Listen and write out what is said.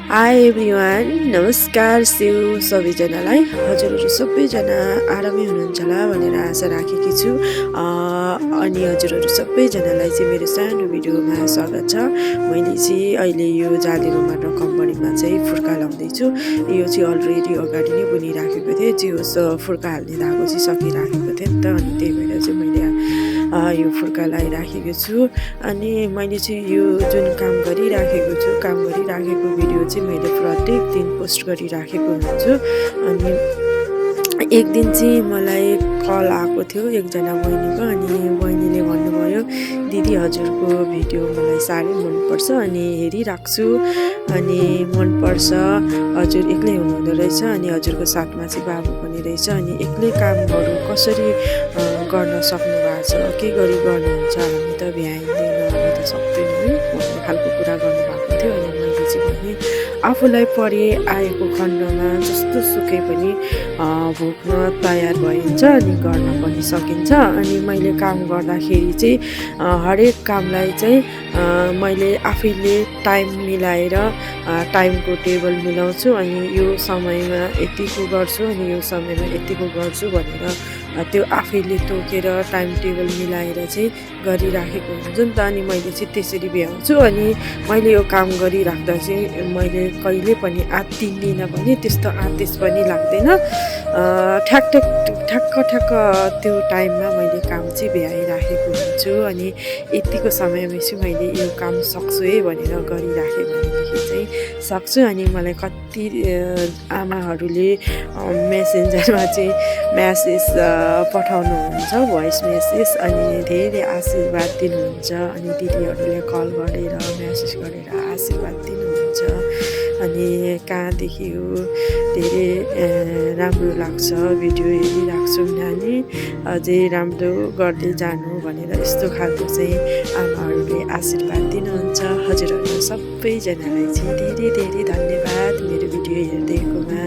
High everyone, नमस्कार स्यु सबैजनालाई। हजुरहरू सबैजना आरामै हुनुहुन्छ होला भनेर आशा राखेकी छु। अनि हजुरहरू सबैजनालाई चाहिँ मेरो सानो भिडियोमा स्वागत छ। मैले चाहिँ अहिले यो जाली रुमाल र कम्पनीमा चाहिँ फुर्का लाउँदैछु। यो चाहिँ अलरेडी अगाडि नै बुनिराखेको थिएँ, जे होस् फुर्का हाल्ने धागो चाहिँ सकिराखेको थिएँ नि त, अनि त्यही भएर चाहिँ मैले यो फुर्का लगाइराखेको छु। अनि मैले चाहिँ यो जुन काम गरिराखेको भिडियो चाहिँ मैले प्रत्येक दिन पोस्ट गरिराखेको हुन्छु। अनि एक दिन चाहिँ मलाई कल आएको थियो एकजना बहिनीको, अनि बहिनीले भन्नुभयो, दिदी हजुरको भिडियो मलाई साह्रै मनपर्छ अनि हेरिराख्छु, अनि मनपर्छ, हजुर एक्लै हुनुहुँदो रहेछ अनि हजुरको साथमा चाहिँ बाबु पनि रहेछ, अनि एक्लै कामहरू कसरी गर्न सक्नु भएको छ, के गरी गर्नुहुन्छ, हामी त भ्याइँदैन, हामी त सक्दैनौँ भन्ने खालको कुरा गर्नुभएको थियो। अनि मैले चाहिँ भने आफूलाई परे आएको खण्डमा जस्तो सुकै पनि भोग्न तयार भइन्छ अनि गर्न पनि सकिन्छ। अनि मैले काम गर्दाखेरि चाहिँ हरेक कामलाई चाहिँ मैले आफैले टाइम मिलाएर टाइमको टेबल मिलाउँछु, अनि यो समयमा यतिको गर्छु अनि यो समयमा यतिको गर्छु भनेर त्यो आफैले तोकेर टाइम टेबल मिलाएर चाहिँ गरिराखेको हुन्छ नि त। अनि मैले चाहिँ त्यसरी भ्याउँछु, अनि मैले यो काम गरिराख्दा चाहिँ मैले कहिले पनि आत्तिदिनँ पनि, त्यस्तो आदेश पनि लाग्दैन। ठ्याक्क त्यो टाइममा मैले काम चाहिँ भ्याइराखेको हुन्छु, अनि यतिको समयमा चाहिँ मैले यो काम सक्छु है भनेर गरिराखेँ भनेदेखि चाहिँ सक्छु। अनि मलाई कति आमाहरूले मेसेन्जरमा चाहिँ म्यासेज पठाउनुहुन्छ, भोइस मेसेज, अनि धेरै आशीर्वाद दिनुहुन्छ, अनि दिदीहरूले कल गरेर म्यासेज गरेर आशीर्वाद दिनुहुन्छ। अनि कहाँदेखि हो, धेरै राम्रो लाग्छ, भिडियो हेरिराख्छु नानी, अझै राम्रो गर्दै जानु भनेर यस्तो खालको चाहिँ आमाहरूले आशीर्वाद दिनुहुन्छ। हजुरहरू सबैजनालाई चाहिँ धेरै धेरै धन्यवाद मेरो भिडियो हेरिदिएकोमा।